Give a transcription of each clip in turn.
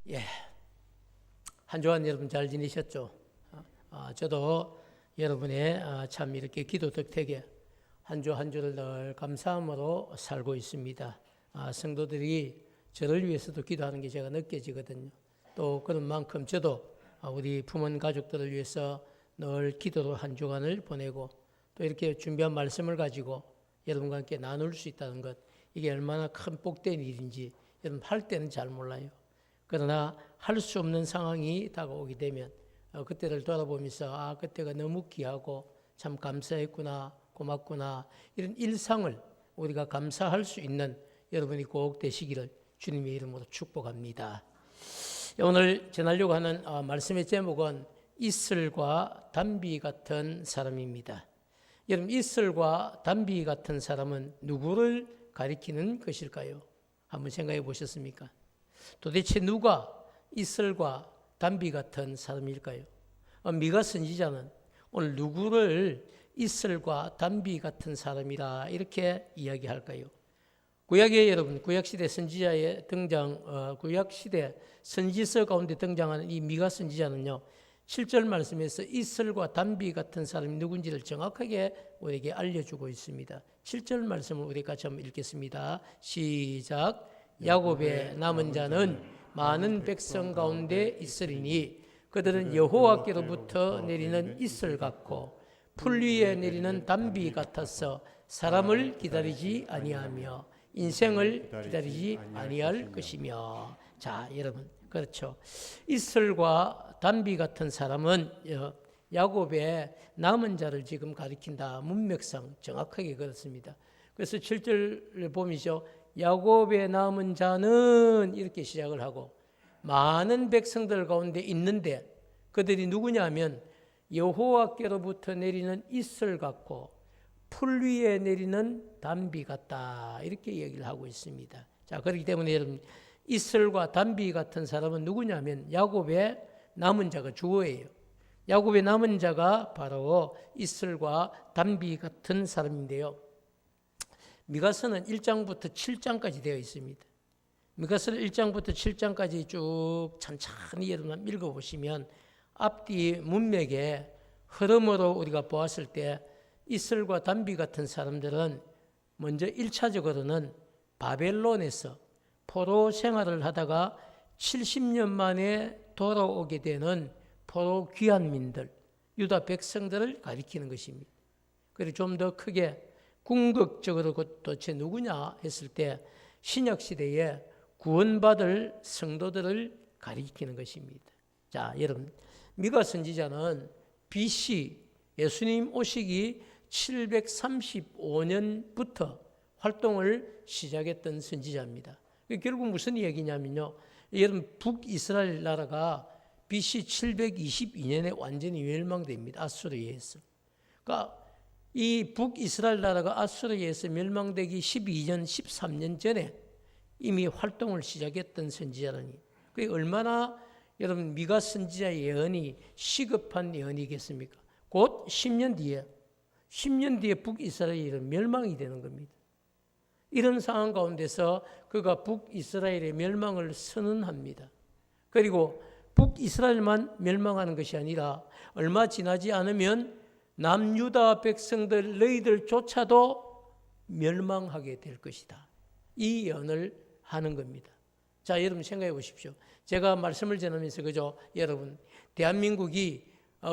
예, 한 주간 여러분 잘 지내셨죠? 저도 여러분의 참 이렇게 기도 덕택에 한 주 한 주를 늘 감사함으로 살고 있습니다. 성도들이 저를 위해서도 기도하는 게 제가 느껴지거든요. 또 그런 만큼 저도 우리 부모님 가족들을 위해서 늘 기도로 한 주간을 보내고 또 이렇게 준비한 말씀을 가지고 여러분과 함께 나눌 수 있다는 것, 이게 얼마나 큰 복된 일인지 여러분 할 때는 잘 몰라요. 그러나 할 수 없는 상황이 다가오게 되면 그때를 돌아보면서 그때가 너무 귀하고 참 감사했구나, 고맙구나, 이런 일상을 우리가 감사할 수 있는 여러분이 꼭 되시기를 주님의 이름으로 축복합니다. 오늘 전하려고 하는 말씀의 제목은 이슬과 담비 같은 사람입니다. 여러분, 이슬과 담비 같은 사람은 누구를 가리키는 것일까요? 한번 생각해 보셨습니까? 도대체 누가 이슬과 담비 같은 사람일까요? 미가 선지자는 오늘 누구를 이슬과 담비 같은 사람이라 이렇게 이야기할까요? 구약의 여러분, 구약시대 선지자의 구약시대 선지서 가운데 등장하는 이 미가 선지자는요, 7절 말씀에서 이슬과 담비 같은 사람이 누군지를 정확하게 우리에게 알려주고 있습니다. 7절 말씀을 우리 같이 한번 읽겠습니다. 시작. 야곱의 남은 자는 많은 백성 가운데 있으리니 그들은 여호와께로부터 내리는 이슬 같고 풀 위에 내리는 담비 같아서 사람을 기다리지 아니하며 인생을 기다리지 아니할 것이며. 자, 여러분, 그렇죠. 이슬과 담비 같은 사람은 야곱의 남은 자를 지금 가리킨다. 문맥상 정확하게 그렇습니다. 그래서 7절 보면서 야곱의 남은 자는 이렇게 시작을 하고 많은 백성들 가운데 있는데 그들이 누구냐면 여호와께로부터 내리는 이슬 같고 풀 위에 내리는 담비 같다, 이렇게 얘기를 하고 있습니다. 자, 그렇기 때문에 여러분, 이슬과 담비 같은 사람은 누구냐면 야곱의 남은 자가 주어예요. 야곱의 남은 자가 바로 이슬과 담비 같은 사람인데요. 미가서는 1장부터 7장까지 되어 있습니다. 미가서는 1장부터 7장까지 쭉 천천히 여러분 읽어보시면 앞뒤 문맥의 흐름으로 우리가 보았을 때 이슬과 담비 같은 사람들은 먼저 1차적으로는 바벨론에서 포로 생활을 하다가 70년 만에 돌아오게 되는 포로 귀환민들, 유다 백성들을 가리키는 것입니다. 그리고 좀 더 크게 궁극적으로 도대체 누구냐 했을 때 신약시대에 구원받을 성도들을 가리키는 것입니다. 자, 여러분, 미가 선지자는 BC 예수님 오시기 735년부터 활동을 시작했던 선지자입니다. 결국 무슨 얘기냐면요, 여러분, 북이스라엘 나라가 BC 722년에 완전히 멸망됩니다. 아수르에 의해서. 그러니까 이 북이스라엘 나라가 아수르에 의해서 멸망되기 12년, 13년 전에 이미 활동을 시작했던 선지자라니, 그게 얼마나 여러분 미가 선지자의 예언이 시급한 예언이겠습니까? 곧 10년 뒤에 북이스라엘이 멸망이 되는 겁니다. 이런 상황 가운데서 그가 북이스라엘의 멸망을 선언합니다. 그리고 북이스라엘만 멸망하는 것이 아니라 얼마 지나지 않으면 남유다 백성들 너희들조차도 멸망하게 될 것이다. 이 예언을 하는 겁니다. 자, 여러분 생각해 보십시오. 제가 말씀을 전하면서 그죠, 여러분, 대한민국이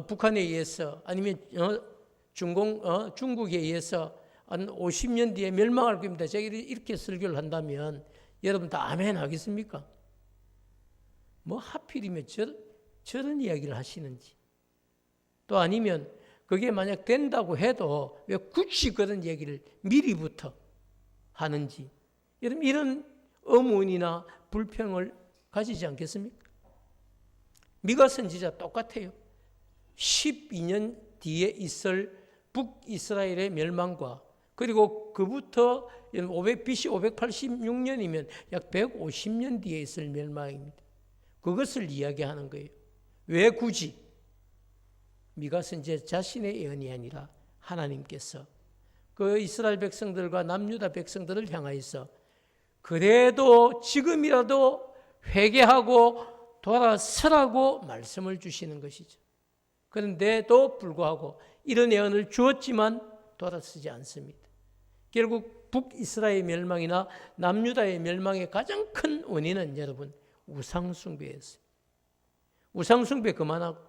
북한에 의해서 아니면 중국에 의해서 한 50년 뒤에 멸망할 겁니다. 제가 이렇게 설교를 한다면 여러분 다 아멘 하겠습니까? 뭐 하필이면 저런 이야기를 하시는지, 또 아니면 그게 만약 된다고 해도 왜 굳이 그런 얘기를 미리부터 하는지, 여러분 이런 의문이나 불평을 가지지 않겠습니까? 미가 선지자 똑같아요. 12년 뒤에 있을 북이스라엘의 멸망과 그리고 그부터 BC 586년이면 약 150년 뒤에 있을 멸망입니다. 그것을 이야기하는 거예요. 왜 굳이? 미가 선지자 자신의 예언이 아니라 하나님께서 그 이스라엘 백성들과 남유다 백성들을 향하여서 그래도 지금이라도 회개하고 돌아서라고 말씀을 주시는 것이죠. 그런데도 불구하고 이런 예언을 주었지만 돌아서지 않습니다. 결국 북이스라엘 멸망이나 남유다의 멸망의 가장 큰 원인은 여러분 우상숭배였어요. 우상숭배 그만하고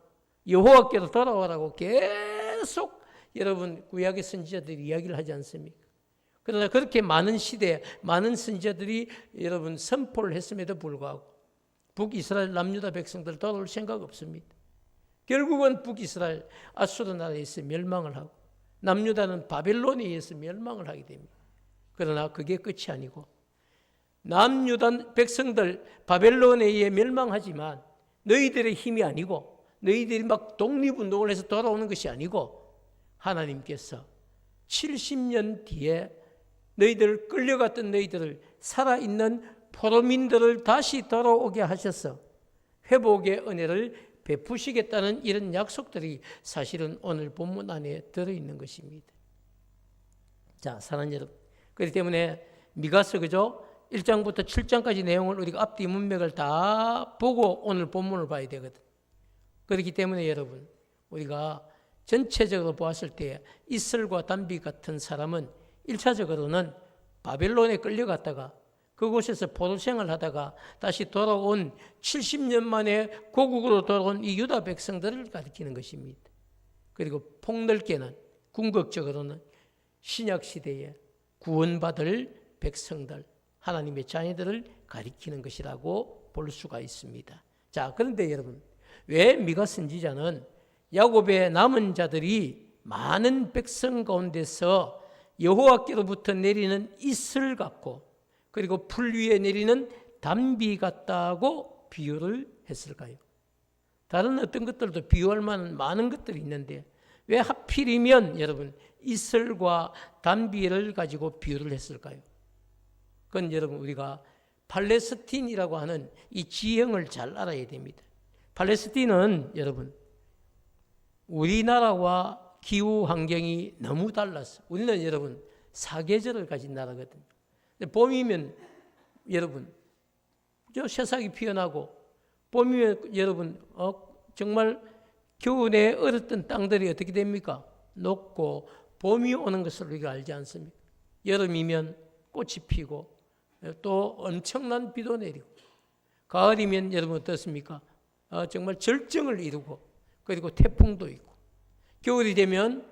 여호와께로 돌아오라고 계속 여러분 구약의 선지자들이 이야기를 하지 않습니까? 그러나 그렇게 많은 시대에 많은 선지자들이 여러분 선포를 했음에도 불구하고 북이스라엘 남유다 백성들 돌아올 생각 없습니다. 결국은 북이스라엘 아수르 나라에서 멸망을 하고 남유다는 바벨론에 의해서 멸망을 하게 됩니다. 그러나 그게 끝이 아니고 남유다 백성들 바벨론에 의해 멸망하지만 너희들의 힘이 아니고 너희들이 막 독립운동을 해서 돌아오는 것이 아니고 하나님께서 70년 뒤에 너희들 끌려갔던 너희들을 살아있는 포로민들을 다시 돌아오게 하셔서 회복의 은혜를 베푸시겠다는 이런 약속들이 사실은 오늘 본문 안에 들어있는 것입니다. 자, 사랑하는 여러분, 그렇기 때문에 미가서 그죠? 1장부터 7장까지 내용을 우리가 앞뒤 문맥을 다 보고 오늘 본문을 봐야 되거든. 그렇기 때문에 여러분, 우리가 전체적으로 보았을 때 이슬과 담비 같은 사람은 1차적으로는 바벨론에 끌려갔다가 그곳에서 포로생활을 하다가 다시 돌아온 70년 만에 고국으로 돌아온 이 유다 백성들을 가리키는 것입니다. 그리고 폭넓게는 궁극적으로는 신약시대에 구원받을 백성들, 하나님의 자녀들을 가리키는 것이라고 볼 수가 있습니다. 자, 그런데 여러분, 왜 미가 선지자는 야곱의 남은 자들이 많은 백성 가운데서 여호와께로부터 내리는 이슬 같고 그리고 풀 위에 내리는 담비 같다고 비유를 했을까요? 다른 어떤 것들도 비유할 만한 많은 것들이 있는데 왜 하필이면 여러분 이슬과 담비를 가지고 비유를 했을까요? 그건 여러분 우리가 팔레스틴이라고 하는 이 지형을 잘 알아야 됩니다. 팔레스틴은 여러분 우리나라와 기후 환경이 너무 달라서 우리는 여러분 사계절을 가진 나라거든요. 봄이면 여러분 새싹이 피어나고 봄이면 여러분 정말 겨울에 얼었던 땅들이 어떻게 됩니까? 녹고 봄이 오는 것을 우리가 알지 않습니까? 여름이면 꽃이 피고 또 엄청난 비도 내리고 가을이면 여러분 어떻습니까? 정말 절정을 이루고 그리고 태풍도 있고 겨울이 되면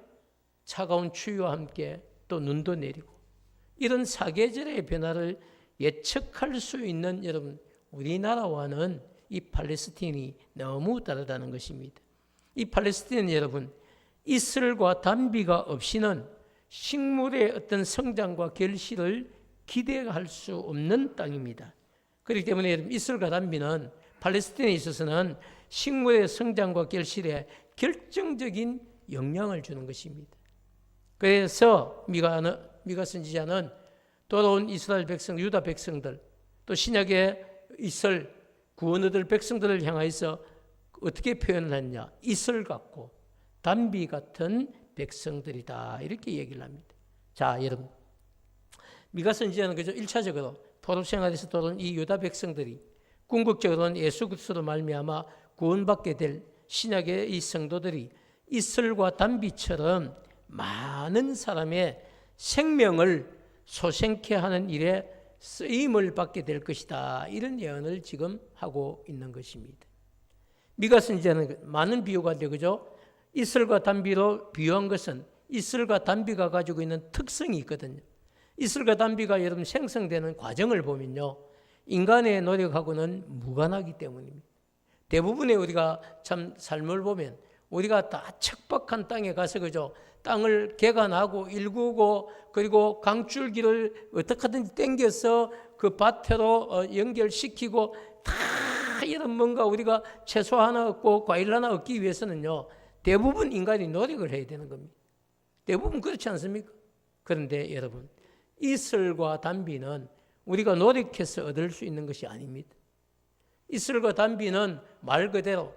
차가운 추위와 함께 또 눈도 내리고 이런 사계절의 변화를 예측할 수 있는 여러분 우리나라와는 이 팔레스틴이 너무 다르다는 것입니다. 이 팔레스틴은 여러분 이슬과 담비가 없이는 식물의 어떤 성장과 결실을 기대할 수 없는 땅입니다. 그렇기 때문에 여러분 이슬과 담비는 팔레스틴에 있어서는 식물의 성장과 결실에 결정적인 영향을 주는 것입니다. 그래서 미가 선지자는 돌아온 이스라엘 백성, 유다 백성들, 또 신약의 이슬, 구원 얻을 백성들을 향하여서 어떻게 표현을 했냐? 이슬 같고 담비 같은 백성들이다. 이렇게 얘기를 합니다. 자, 여러분. 미가 선지자는 그저 1차적으로 포로 생활에서 돌아온 이 유다 백성들이 궁극적으로는 예수 그리스도로 말미암아 구원받게 될 신약의 이 성도들이 이슬과 담비처럼 많은 사람의 생명을 소생케 하는 일에 쓰임을 받게 될 것이다. 이런 예언을 지금 하고 있는 것입니다. 미가 선지자는 많은 비유가 되죠. 이슬과 담비로 비유한 것은 이슬과 담비가 가지고 있는 특성이 있거든요. 이슬과 담비가 여러분 생성되는 과정을 보면요. 인간의 노력하고는 무관하기 때문입니다. 대부분의 우리가 참 삶을 보면 우리가 다 척박한 땅에 가서 그죠. 땅을 개간하고 일구고 그리고 강줄기를 어떻게 하든지 땡겨서 그 밭으로 연결시키고 다 이런 뭔가 우리가 채소 하나 얻고 과일 하나 얻기 위해서는요. 대부분 인간이 노력을 해야 되는 겁니다. 대부분 그렇지 않습니까? 그런데 여러분 이슬과 담비는 우리가 노력해서 얻을 수 있는 것이 아닙니다. 이슬과 담비는 말 그대로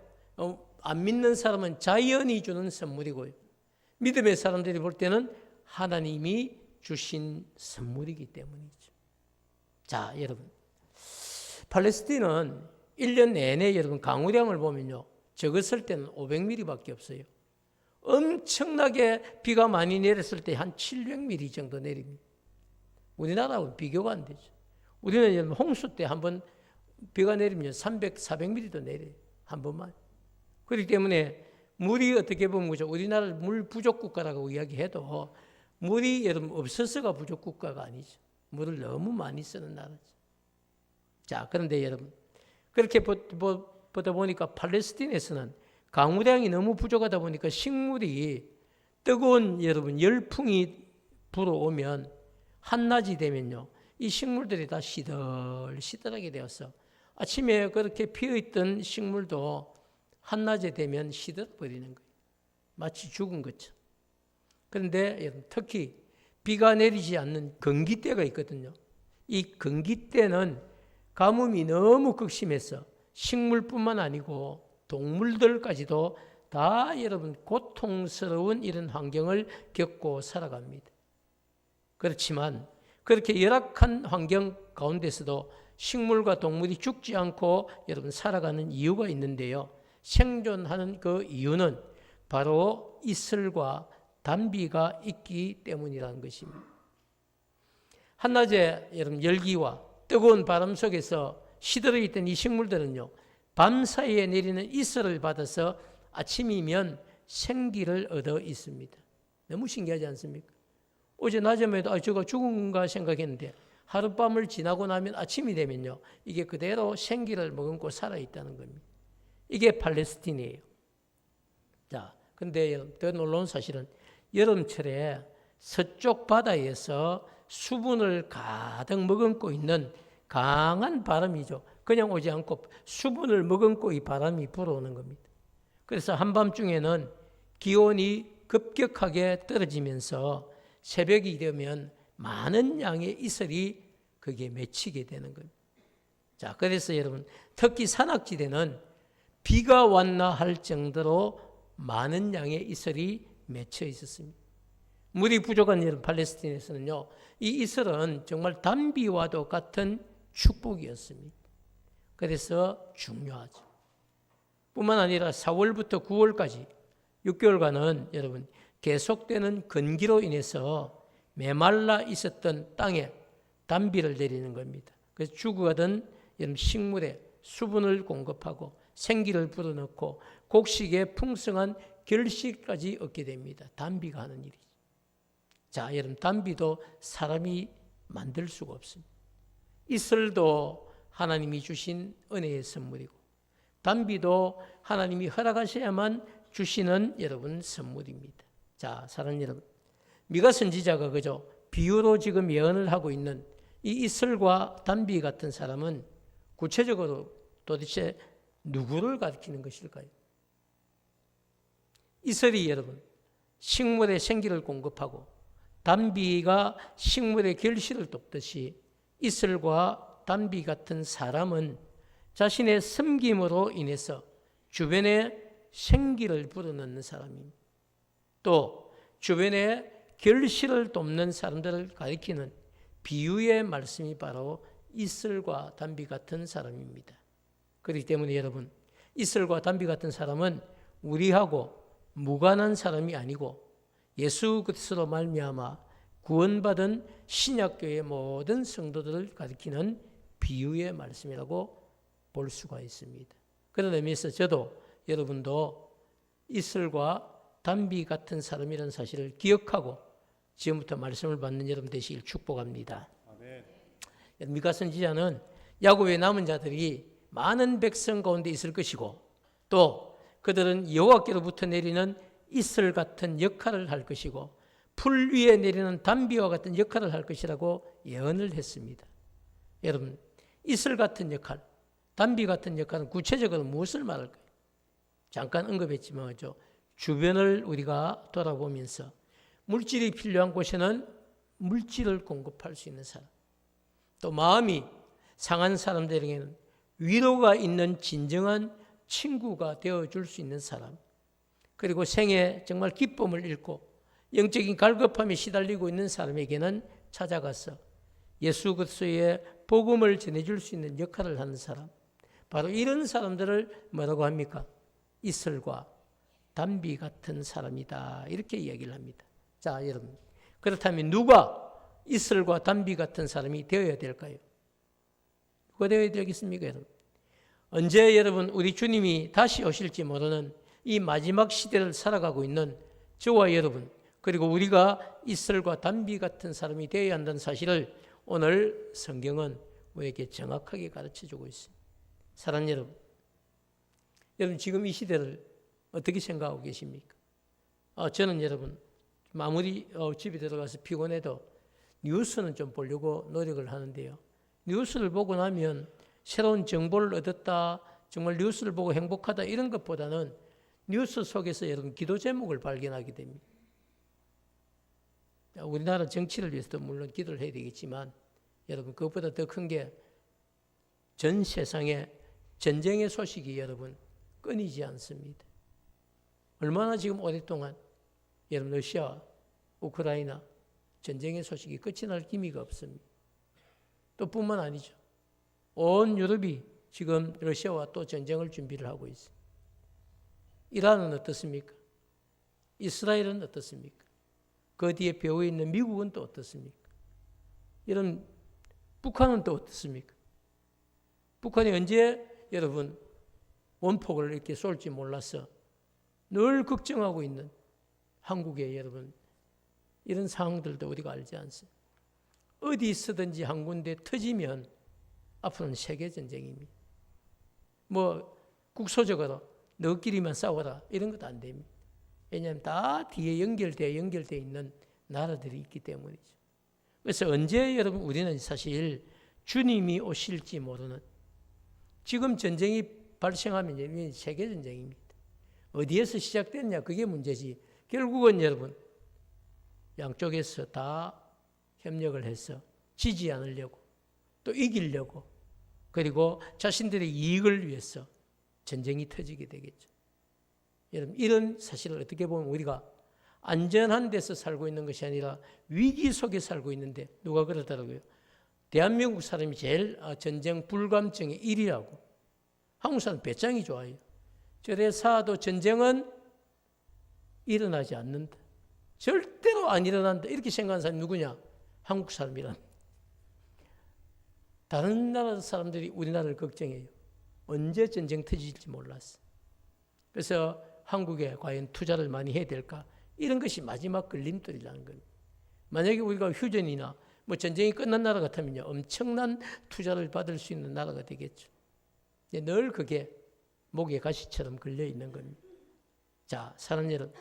안 믿는 사람은 자연이 주는 선물이고요. 믿음의 사람들이 볼 때는 하나님이 주신 선물이기 때문이죠. 자, 여러분. 팔레스틴은 1년 내내 여러분 강우량을 보면요. 적었을 때는 500mm밖에 없어요. 엄청나게 비가 많이 내렸을 때 한 700mm 정도 내립니다. 우리나라하고는 비교가 안 되죠. 우리는 홍수 때 한번 비가 내리면 300, 400mm도 내려요. 한 번만. 그렇기 때문에 물이 어떻게 보면 그죠? 우리나라를 물 부족 국가라고 이야기해도 물이 여러분 없어서가 부족 국가가 아니죠. 물을 너무 많이 쓰는 나라죠. 자, 그런데 여러분 그렇게 보다 보니까 팔레스틴에서는 강우량이 너무 부족하다 보니까 식물이 뜨거운 여러분 열풍이 불어오면 한낮이 되면요. 이 식물들이 다 시들시들하게 되어서 아침에 그렇게 피어있던 식물도 한낮에 되면 시들어버리는 거예요. 마치 죽은 것처럼. 그런데 여러분 특히 비가 내리지 않는 건기때가 있거든요. 이 건기때는 가뭄이 너무 극심해서 식물뿐만 아니고 동물들까지도 다 여러분 고통스러운 이런 환경을 겪고 살아갑니다. 그렇지만 그렇게 열악한 환경 가운데서도 식물과 동물이 죽지 않고 여러분 살아가는 이유가 있는데요. 생존하는 그 이유는 바로 이슬과 단비가 있기 때문이라는 것입니다. 한낮에 여러분 열기와 뜨거운 바람 속에서 시들어 있던 이 식물들은요. 밤 사이에 내리는 이슬을 받아서 아침이면 생기를 얻어 있습니다. 너무 신기하지 않습니까? 어제 낮에만 해도 저거 죽은가 생각했는데 하룻밤을 지나고 나면 아침이 되면요. 이게 그대로 생기를 머금고 살아있다는 겁니다. 이게 팔레스틴이에요. 자, 근데 더 놀라운 사실은 여름철에 서쪽 바다에서 수분을 가득 머금고 있는 강한 바람이죠. 그냥 오지 않고 수분을 머금고 이 바람이 불어오는 겁니다. 그래서 한밤중에는 기온이 급격하게 떨어지면서 새벽이 되면 많은 양의 이슬이 거기에 맺히게 되는 겁니다. 자, 그래서 여러분 특히 산악지대는 비가 왔나 할 정도로 많은 양의 이슬이 맺혀 있었습니다. 물이 부족한 여러분 팔레스틴에서는요, 이 이슬은 정말 단비와도 같은 축복이었습니다. 그래서 중요하죠. 뿐만 아니라 4월부터 9월까지 6개월간은 여러분 계속되는 건기로 인해서 메말라 있었던 땅에 단비를 내리는 겁니다. 그래서 죽어가던 식물에 수분을 공급하고 생기를 불어넣고 곡식에 풍성한 결실까지 얻게 됩니다. 단비가 하는 일이죠. 자, 여러분 단비도 사람이 만들 수가 없습니다. 이슬도 하나님이 주신 은혜의 선물이고 단비도 하나님이 허락하셔야만 주시는 여러분 선물입니다. 자, 사랑하는 여러분, 미가 선지자가 그저 비유로 지금 예언을 하고 있는 이 이슬과 단비 같은 사람은 구체적으로 도대체 누구를 가리키는 것일까요? 이슬이 여러분 식물에 생기를 공급하고 단비가 식물의 결실을 돕듯이 이슬과 단비 같은 사람은 자신의 섬김으로 인해서 주변에 생기를 불어넣는 사람입니다. 또 주변에 결실을 돕는 사람들을 가리키는 비유의 말씀이 바로 이슬과 단비 같은 사람입니다. 그렇기 때문에 여러분, 이슬과 단비 같은 사람은 우리하고 무관한 사람이 아니고 예수 그리스도로 말미암아 구원받은 신약교의 모든 성도들을 가리키는 비유의 말씀이라고 볼 수가 있습니다. 그런 의미에서 저도 여러분도 이슬과 단비 같은 사람이라는 사실을 기억하고 지금부터 말씀을 받는 여러분 되시길 축복합니다. 아멘. 미가 선지자는 야곱의 남은 자들이 많은 백성 가운데 있을 것이고 또 그들은 여호와께로부터 내리는 이슬 같은 역할을 할 것이고 풀 위에 내리는 단비와 같은 역할을 할 것이라고 예언을 했습니다. 여러분, 이슬 같은 역할, 단비 같은 역할은 구체적으로 무엇을 말할까요? 잠깐 언급했지만 주변을 우리가 돌아보면서 물질이 필요한 곳에는 물질을 공급할 수 있는 사람, 또 마음이 상한 사람들에게는 위로가 있는 진정한 친구가 되어줄 수 있는 사람, 그리고 생에 정말 기쁨을 잃고 영적인 갈급함에 시달리고 있는 사람에게는 찾아가서 예수 그리스도의 복음을 전해줄 수 있는 역할을 하는 사람, 바로 이런 사람들을 뭐라고 합니까? 이슬과 담비 같은 사람이다. 이렇게 이야기를 합니다. 자, 여러분. 그렇다면 누가 이슬과 담비 같은 사람이 되어야 될까요? 누가 되어야 되겠습니까, 여러분? 언제 여러분 우리 주님이 다시 오실지 모르는 이 마지막 시대를 살아가고 있는 저와 여러분, 그리고 우리가 이슬과 담비 같은 사람이 되어야 한다는 사실을 오늘 성경은 우리에게 정확하게 가르쳐주고 있습니다. 사랑하는 여러분, 여러분 지금 이 시대를 어떻게 생각하고 계십니까? 저는 여러분 아무리 집에 들어가서 피곤해도 뉴스는 좀 보려고 노력을 하는데요. 뉴스를 보고 나면 새로운 정보를 얻었다, 정말 뉴스를 보고 행복하다 이런 것보다는 뉴스 속에서 여러분 기도 제목을 발견하게 됩니다. 우리나라 정치를 위해서도 물론 기도를 해야 되겠지만 여러분 그것보다 더 큰 게 전 세상에 전쟁의 소식이 여러분 끊이지 않습니다. 얼마나 지금 오랫동안 여러분 러시아, 우크라이나 전쟁의 소식이 끝이 날 기미가 없습니다. 또 뿐만 아니죠. 온 유럽이 지금 러시아와 또 전쟁을 준비를 하고 있습니다. 이란은 어떻습니까? 이스라엘은 어떻습니까? 그 뒤에 배후에 있는 미국은 또 어떻습니까? 이런 북한은 또 어떻습니까? 북한이 언제 여러분 원폭을 이렇게 쏠지 몰라서 늘 걱정하고 있는 한국의 여러분 이런 상황들도 우리가 알지 않습니까? 어디 있어든지 한 군데 터지면 앞으로는 세계전쟁입니다. 뭐 국소적으로 너끼리만 싸워라 이런 것도 안 됩니다. 왜냐하면 다 뒤에 연결되어 있는 나라들이 있기 때문이죠. 그래서 언제 여러분 우리는 사실 주님이 오실지 모르는 지금 전쟁이 발생하면 세계전쟁입니다. 어디에서 시작됐냐 그게 문제지. 결국은 여러분 양쪽에서 다 협력을 해서 지지 않으려고 또 이기려고 그리고 자신들의 이익을 위해서 전쟁이 터지게 되겠죠. 여러분 이런 사실을 어떻게 보면 우리가 안전한 데서 살고 있는 것이 아니라 위기 속에 살고 있는데 누가 그러더라고요. 대한민국 사람이 제일 전쟁 불감증의 1위라고. 한국 사람 배짱이 좋아요. 저래서도 전쟁은 일어나지 않는다. 절대로 안 일어난다. 이렇게 생각하는 사람이 누구냐? 한국 사람이란. 다른 나라 사람들이 우리나라를 걱정해요. 언제 전쟁 터질지 몰랐어. 그래서 한국에 과연 투자를 많이 해야 될까? 이런 것이 마지막 걸림돌이라는 겁니다. 만약에 우리가 휴전이나 뭐 전쟁이 끝난 나라 같으면요, 엄청난 투자를 받을 수 있는 나라가 되겠죠. 늘 그게 목에 가시처럼 걸려 있는 겁니다. 자, 사랑하는 여러분.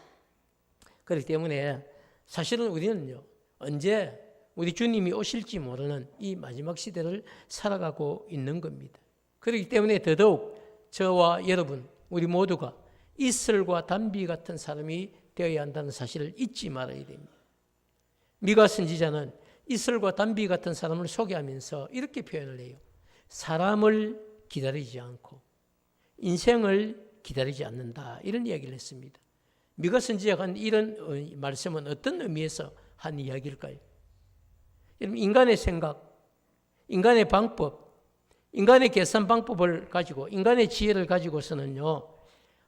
그렇기 때문에 사실은 우리는요, 언제 우리 주님이 오실지 모르는 이 마지막 시대를 살아가고 있는 겁니다. 그렇기 때문에 더더욱 저와 여러분, 우리 모두가 이슬과 담비 같은 사람이 되어야 한다는 사실을 잊지 말아야 됩니다. 미가 선지자는 이슬과 담비 같은 사람을 소개하면서 이렇게 표현을 해요. 사람을 기다리지 않고 인생을 기다리지 않는다. 이런 이야기를 했습니다. 미가 선지자가 한 이런 말씀은 어떤 의미에서 한 이야기일까요? 인간의 생각, 인간의 방법, 인간의 계산 방법을 가지고 인간의 지혜를 가지고서는요.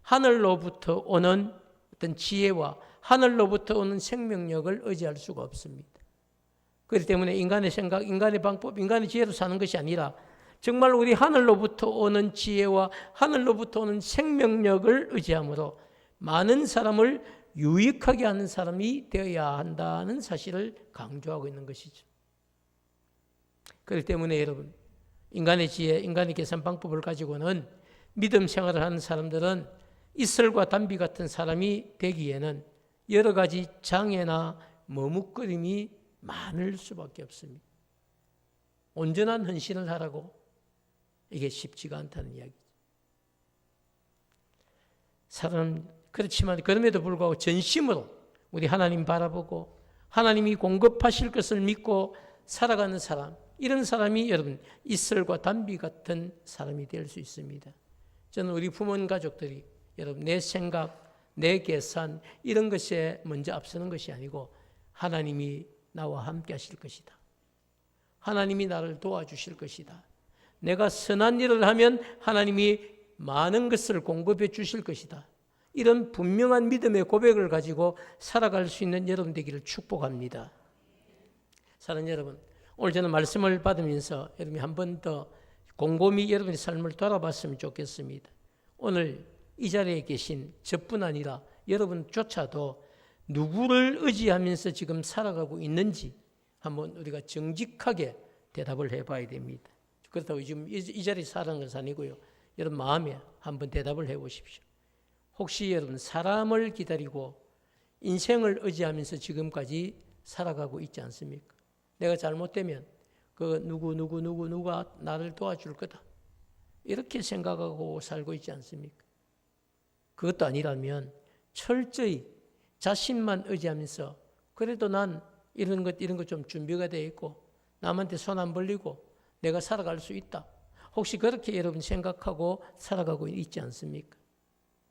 하늘로부터 오는 어떤 지혜와 하늘로부터 오는 생명력을 의지할 수가 없습니다. 그렇기 때문에 인간의 생각, 인간의 방법, 인간의 지혜로 사는 것이 아니라 정말 우리 하늘로부터 오는 지혜와 하늘로부터 오는 생명력을 의지함으로 많은 사람을 유익하게 하는 사람이 되어야 한다는 사실을 강조하고 있는 것이죠. 그렇기 때문에 여러분, 인간의 지혜, 인간의 계산 방법을 가지고는 믿음 생활을 하는 사람들은 이슬과 담비 같은 사람이 되기에는 여러 가지 장애나 머뭇거림이 많을 수밖에 없습니다. 온전한 헌신을 하라고 이게 쉽지가 않다는 이야기죠. 사람 그렇지만 그럼에도 불구하고 전심으로 우리 하나님 바라보고 하나님이 공급하실 것을 믿고 살아가는 사람, 이런 사람이 여러분 이슬과 담비 같은 사람이 될 수 있습니다. 저는 우리 부모 가족들이 여러분 내 생각, 내 계산 이런 것에 먼저 앞서는 것이 아니고 하나님이 나와 함께 하실 것이다. 하나님이 나를 도와주실 것이다. 내가 선한 일을 하면 하나님이 많은 것을 공급해 주실 것이다. 이런 분명한 믿음의 고백을 가지고 살아갈 수 있는 여러분 되기를 축복합니다. 사랑하는 여러분, 오늘 저는 말씀을 받으면서 여러분이 한 번 더 곰곰이 여러분의 삶을 돌아봤으면 좋겠습니다. 오늘 이 자리에 계신 저뿐 아니라 여러분조차도 누구를 의지하면서 지금 살아가고 있는지 한번 우리가 정직하게 대답을 해봐야 됩니다. 그렇다고 지금 이 자리에 사는 것은 아니고요. 여러분 마음에 한번 대답을 해보십시오. 혹시 여러분 사람을 기다리고 인생을 의지하면서 지금까지 살아가고 있지 않습니까? 내가 잘못되면 그 누구가 나를 도와줄 거다. 이렇게 생각하고 살고 있지 않습니까? 그것도 아니라면 철저히 자신만 의지하면서 그래도 난 이런 것 좀 준비가 되어 있고 남한테 손 안 벌리고 내가 살아갈 수 있다. 혹시 그렇게 여러분 생각하고 살아가고 있지 않습니까?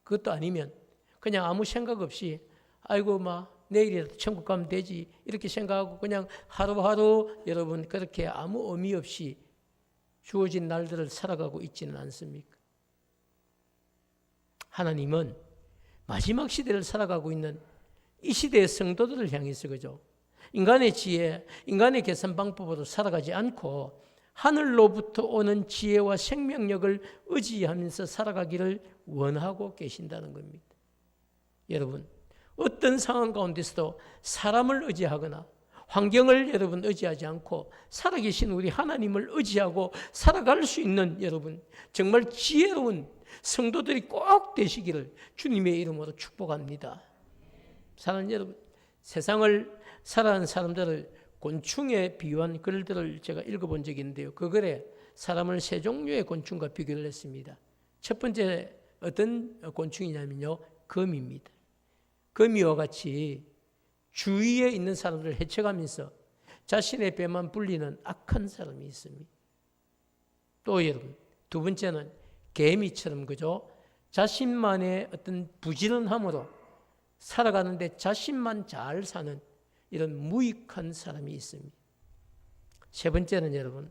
그것도 아니면 그냥 아무 생각 없이 아이고 내일이라도 천국 가면 되지 이렇게 생각하고 그냥 하루하루 여러분 그렇게 아무 의미 없이 주어진 날들을 살아가고 있지는 않습니까? 하나님은 마지막 시대를 살아가고 있는 이 시대의 성도들을 향해서 그죠? 인간의 지혜, 인간의 계산 방법으로 살아가지 않고 하늘로부터 오는 지혜와 생명력을 의지하면서 살아가기를 원하고 계신다는 겁니다. 여러분, 어떤 상황 가운데서도 사람을 의지하거나 환경을 여러분 의지하지 않고 살아계신 우리 하나님을 의지하고 살아갈 수 있는 여러분 정말 지혜로운 성도들이 꼭 되시기를 주님의 이름으로 축복합니다. 사랑하는 여러분, 세상을 살아가는 사람들을 곤충에 비유한 글들을 제가 읽어본 적이 있는데요. 그 글에 사람을 세 종류의 곤충과 비교를 했습니다. 첫 번째 어떤 곤충이냐면요, 거미입니다. 거미와 같이 주위에 있는 사람들을 해쳐가면서 자신의 배만 불리는 악한 사람이 있습니다. 또 여러분, 두 번째는 개미처럼 그죠? 자신만의 어떤 부지런함으로 살아가는데 자신만 잘 사는 이런 무익한 사람이 있습니다. 세 번째는 여러분,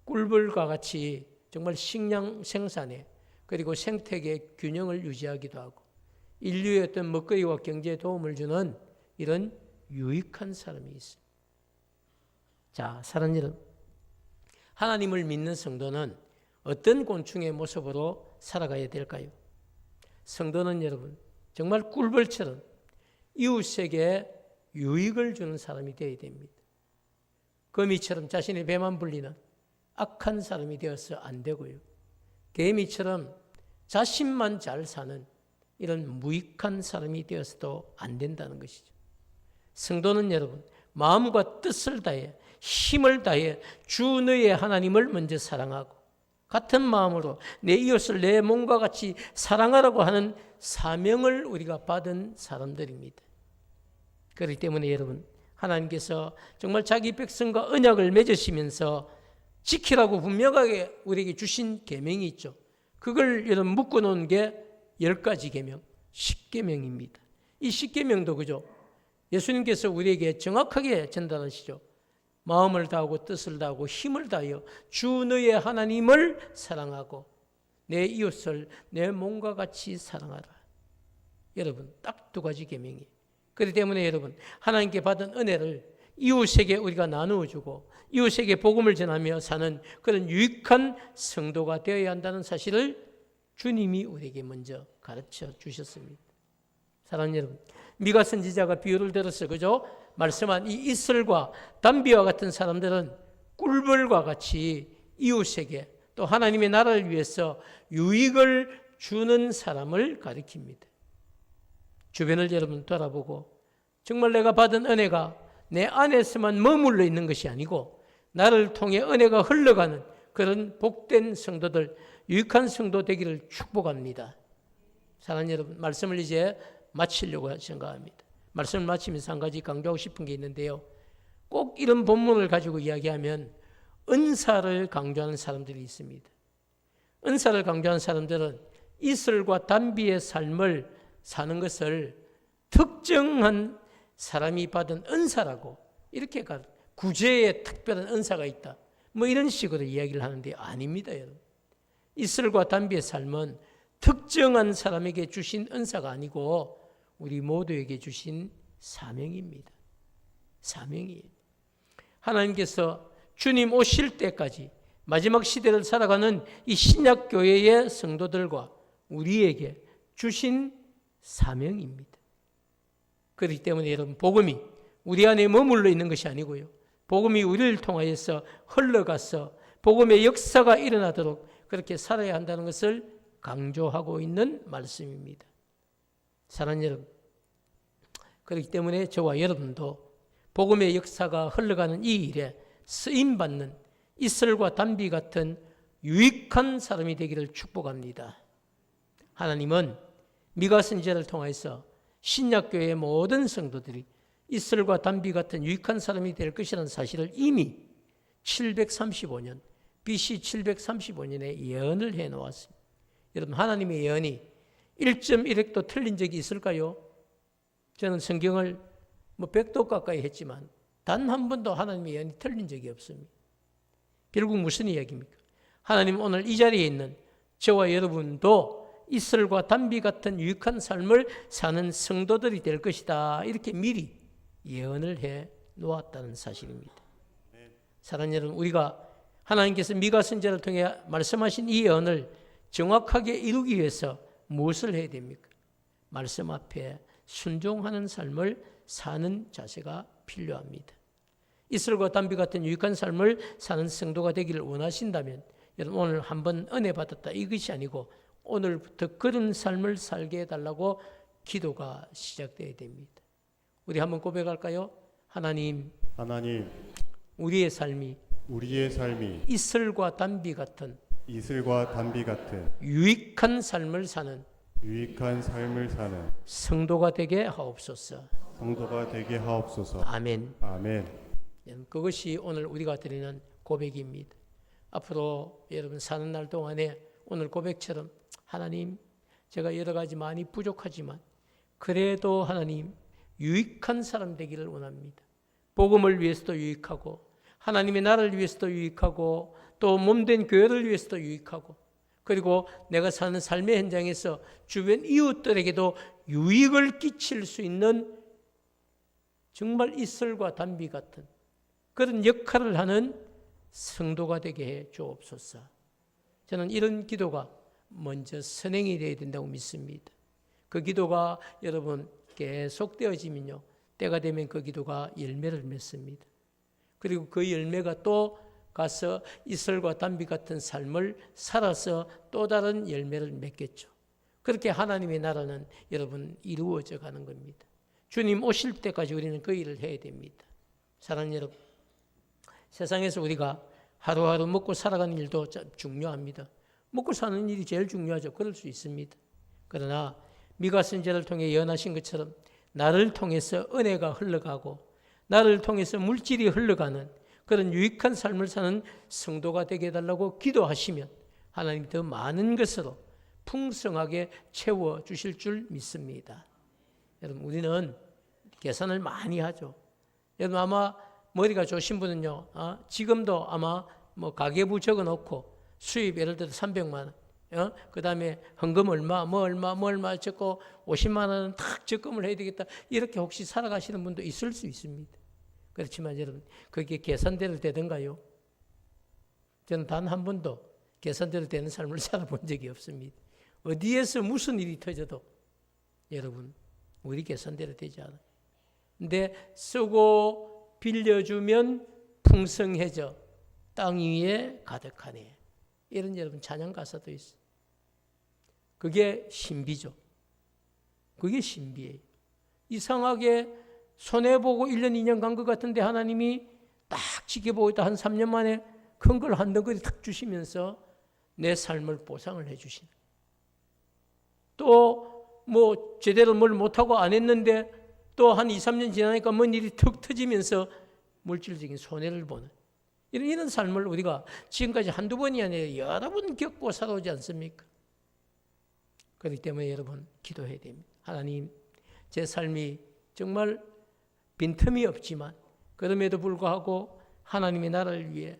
꿀벌과 같이 정말 식량 생산에 그리고 생태계 균형을 유지하기도 하고 인류의 어떤 먹거리와 경제에 도움을 주는 이런 유익한 사람이 있습니다. 자, 사랑하는 여러분, 하나님을 믿는 성도는 어떤 곤충의 모습으로 살아가야 될까요? 성도는 여러분 정말 꿀벌처럼 이웃에게 유익을 주는 사람이 되어야 됩니다. 거미처럼 자신의 배만 불리는 악한 사람이 되어서 안 되고요. 개미처럼 자신만 잘 사는 이런 무익한 사람이 되어서도 안 된다는 것이죠. 성도는 여러분 마음과 뜻을 다해 힘을 다해 주 너의 하나님을 먼저 사랑하고 같은 마음으로 내 이웃을 내 몸과 같이 사랑하라고 하는 사명을 우리가 받은 사람들입니다. 그렇기 때문에 여러분 하나님께서 정말 자기 백성과 언약을 맺으시면서 지키라고 분명하게 우리에게 주신 계명이 있죠. 그걸 여러분 묶어놓은 게 10가지 계명, 10계명입니다. 이 10계명도 그죠? 예수님께서 우리에게 정확하게 전달하시죠. 마음을 다하고 뜻을 다하고 힘을 다하여 주 너의 하나님을 사랑하고 내 이웃을 내 몸과 같이 사랑하라. 여러분 딱 2가지 계명이에요. 그렇기 때문에 여러분 하나님께 받은 은혜를 이웃에게 우리가 나누어주고 이웃에게 복음을 전하며 사는 그런 유익한 성도가 되어야 한다는 사실을 주님이 우리에게 먼저 가르쳐 주셨습니다. 사랑하는 여러분, 미가 선지자가 비유를 들어서 그죠? 말씀한 이 이슬과 담비와 같은 사람들은 꿀벌과 같이 이웃에게 또 하나님의 나라를 위해서 유익을 주는 사람을 가리킵니다. 주변을 여러분 돌아보고 정말 내가 받은 은혜가 내 안에서만 머물러 있는 것이 아니고 나를 통해 은혜가 흘러가는 그런 복된 성도들, 유익한 성도 되기를 축복합니다. 사랑하는 여러분, 말씀을 이제 마치려고 생각합니다. 말씀을 마치면서 한 가지 강조하고 싶은 게 있는데요. 꼭 이런 본문을 가지고 이야기하면 은사를 강조하는 사람들이 있습니다. 은사를 강조하는 사람들은 이슬과 담비의 삶을 사는 것을 특정한 사람이 받은 은사라고 이렇게 구제의 특별한 은사가 있다. 뭐 이런 식으로 이야기를 하는데 아닙니다, 여러분. 이슬과 담비의 삶은 특정한 사람에게 주신 은사가 아니고 우리 모두에게 주신 사명입니다. 사명이에요. 하나님께서 주님 오실 때까지 마지막 시대를 살아가는 이 신약교회의 성도들과 우리에게 주신 사명입니다. 그렇기 때문에 여러분, 복음이 우리 안에 머물러 있는 것이 아니고요, 복음이 우리를 통하여서 흘러가서 복음의 역사가 일어나도록 그렇게 살아야 한다는 것을 강조하고 있는 말씀입니다. 사랑하는 여러분, 그렇기 때문에 저와 여러분도 복음의 역사가 흘러가는 이 일에 쓰임받는 이슬과 담비 같은 유익한 사람이 되기를 축복합니다. 하나님은 미가 선지자를 통해서 신약교회의 모든 성도들이 이슬과 담비 같은 유익한 사람이 될 것이라는 사실을 이미 735년, BC 735년에 예언을 해놓았습니다. 여러분, 하나님의 예언이 1.1획도 틀린 적이 있을까요? 저는 성경을 100도 가까이 했지만 단 한 번도 하나님의 예언이 틀린 적이 없습니다. 결국 무슨 이야기입니까? 하나님 오늘 이 자리에 있는 저와 여러분도 이슬과 담비 같은 유익한 삶을 사는 성도들이 될 것이다, 이렇게 미리 예언을 해 놓았다는 사실입니다. 사랑하는 여러분, 우리가 하나님께서 미가 선지자를 통해 말씀하신 이 예언을 정확하게 이루기 위해서 무엇을 해야 됩니까? 말씀 앞에 순종하는 삶을 사는 자세가 필요합니다. 이슬과 담비 같은 유익한 삶을 사는 성도가 되기를 원하신다면 여러분, 오늘 한번 은혜 받았다 이것이 아니고 오늘부터 그런 삶을 살게 해달라고 기도가 시작되어야 됩니다. 우리 한번 고백할까요? 하나님, 우리의 삶이 이슬과 담비 같은 유익한 삶을 사는 성도가 되게 하옵소서. 아멘. 그것이 오늘 우리가 드리는 고백입니다. 앞으로 여러분 사는 날 동안에 오늘 고백처럼 하나님, 제가 여러 가지 많이 부족하지만 그래도 하나님 유익한 사람 되기를 원합니다. 복음을 위해서도 유익하고 하나님의 나라를 위해서도 유익하고 또 몸된 교회를 위해서도 유익하고 그리고 내가 사는 삶의 현장에서 주변 이웃들에게도 유익을 끼칠 수 있는 정말 이슬과 담비 같은 그런 역할을 하는 성도가 되게 해 주옵소서. 저는 이런 기도가 먼저 선행이 되어야 된다고 믿습니다. 그 기도가 여러분 계속 되어지면요, 때가 되면 그 기도가 열매를 맺습니다. 그리고 그 열매가 또 가서 이슬과 담비 같은 삶을 살아서 또 다른 열매를 맺겠죠. 그렇게 하나님의 나라는 여러분 이루어져 가는 겁니다. 주님 오실 때까지 우리는 그 일을 해야 됩니다. 사랑하는 여러분, 세상에서 우리가 하루하루 먹고 살아가는 일도 중요합니다. 먹고 사는 일이 제일 중요하죠. 그럴 수 있습니다. 그러나 미가 선지자를 통해 예언하신 것처럼 나를 통해서 은혜가 흘러가고 나를 통해서 물질이 흘러가는 그런 유익한 삶을 사는 성도가 되게 해달라고 기도하시면 하나님이 더 많은 것으로 풍성하게 채워주실 줄 믿습니다. 여러분, 우리는 계산을 많이 하죠. 여러분, 아마 머리가 좋으신 분은요, 지금도 아마 가계부 적어놓고 수입 예를 들어 300만 원, 그 다음에 헌금 얼마, 뭐 얼마 적고 50만 원은 탁 적금을 해야 되겠다, 이렇게 혹시 살아가시는 분도 있을 수 있습니다. 그렇지만 여러분, 그게 계산대로 되던가요? 저는 단 한 번도 계산대로 되는 삶을 살아본 적이 없습니다. 어디에서 무슨 일이 터져도 여러분, 우리 계산대로 되지 않아요. 근데 쓰고 빌려주면 풍성해져 땅 위에 가득하네, 이런 여러분 찬양 가사도 있어요. 그게 신비죠. 그게 신비예요. 이상하게 손해보고 1년 2년 간 것 같은데 하나님이 딱 지켜보고 있다 한 3년 만에 큰 걸 한 덩어리 탁 주시면서 내 삶을 보상을 해주시네. 또 제대로 뭘 못하고 안 했는데 또 한 2, 3년 지나니까 뭔 일이 툭 터지면서 물질적인 손해를 보는 이런 삶을 우리가 지금까지 한두 번이 아니라 여러 번 겪고 살아오지 않습니까? 그렇기 때문에 여러분 기도해야 됩니다. 하나님, 제 삶이 정말 빈틈이 없지만 그럼에도 불구하고 하나님의 나라를 위해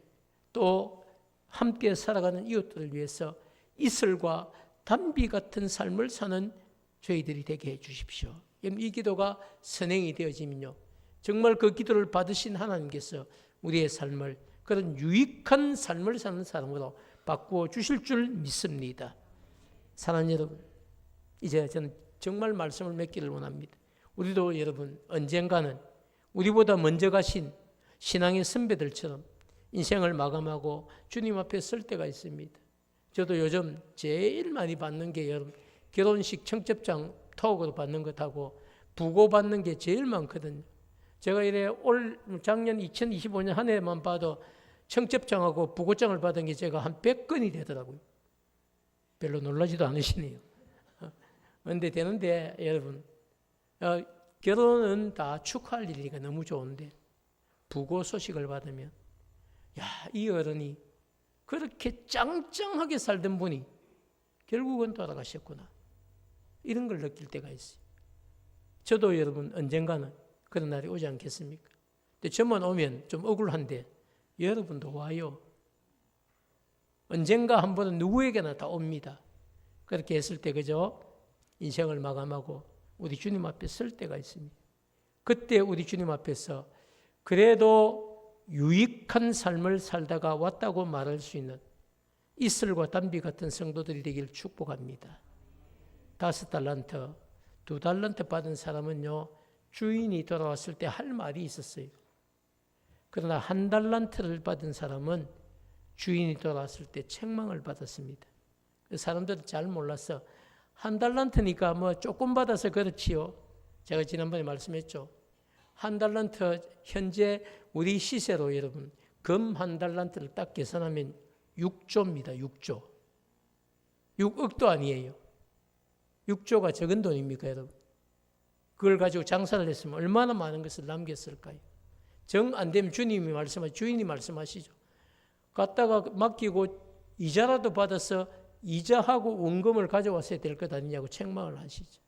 또 함께 살아가는 이웃들을 위해서 이슬과 담비 같은 삶을 사는 저희들이 되게 해주십시오. 이 기도가 선행이 되어지면요, 정말 그 기도를 받으신 하나님께서 우리의 삶을 그런 유익한 삶을 사는 사람으로 바꾸어 주실 줄 믿습니다. 사랑하는 여러분, 이제 저는 정말 말씀을 맺기를 원합니다. 우리도 여러분 언젠가는 우리보다 먼저 가신 신앙의 선배들처럼 인생을 마감하고 주님 앞에 설 때가 있습니다. 저도 요즘 제일 많이 받는 게 여러분 결혼식 청첩장 톡으로 받는 것하고 부고 받는 게 제일 많거든요. 제가 이래 작년 2025년 한 해만 봐도 청첩장하고 부고장을 받은 게 제가 한 100건이 되더라고요. 별로 놀라지도 않으시네요. 그런데 되는데 여러분, 결혼은 다 축하할 일이니까 너무 좋은데 부고 소식을 받으면 야, 이 어른이 그렇게 짱짱하게 살던 분이 결국은 돌아가셨구나, 이런 걸 느낄 때가 있어요. 저도 여러분 언젠가는 그런 날이 오지 않겠습니까? 근데 저만 오면 좀 억울한데 여러분도 와요. 언젠가 한 번은 누구에게나 다 옵니다. 그렇게 했을 때 그저 인생을 마감하고 우리 주님 앞에 설 때가 있습니다. 그때 우리 주님 앞에서 그래도 유익한 삶을 살다가 왔다고 말할 수 있는 이슬과 담비 같은 성도들이 되길 축복합니다. 5달란트, 2달란트 받은 사람은요, 주인이 돌아왔을 때 할 말이 있었어요. 그러나 1달란트를 받은 사람은 주인이 돌아왔을 때 책망을 받았습니다. 사람들은 잘 몰라서 1달란트니까 뭐 조금 받아서 그렇지요. 제가 지난번에 말씀했죠. 1달란트 현재 우리 시세로 여러분 금 1달란트를 딱 계산하면 6조입니다. 6조. 6억도 아니에요. 6조가 적은 돈입니까, 여러분? 그걸 가지고 장사를 했으면 얼마나 많은 것을 남겼을까요? 정 안 되면 주님이 주인이 말씀하시죠. 갖다가 맡기고 이자라도 받아서 이자하고 원금을 가져왔어야 될 것 아니냐고 책망을 하시죠.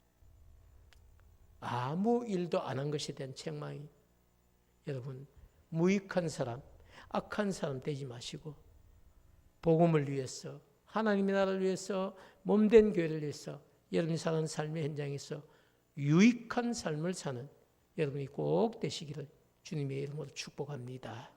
아무 일도 안 한 것에 대한 책망이, 여러분 무익한 사람, 악한 사람 되지 마시고 복음을 위해서, 하나님의 나라를 위해서, 몸된 교회를 위해서 여러분이 사는 삶의 현장에서 유익한 삶을 사는 여러분이 꼭 되시기를 주님의 이름으로 축복합니다.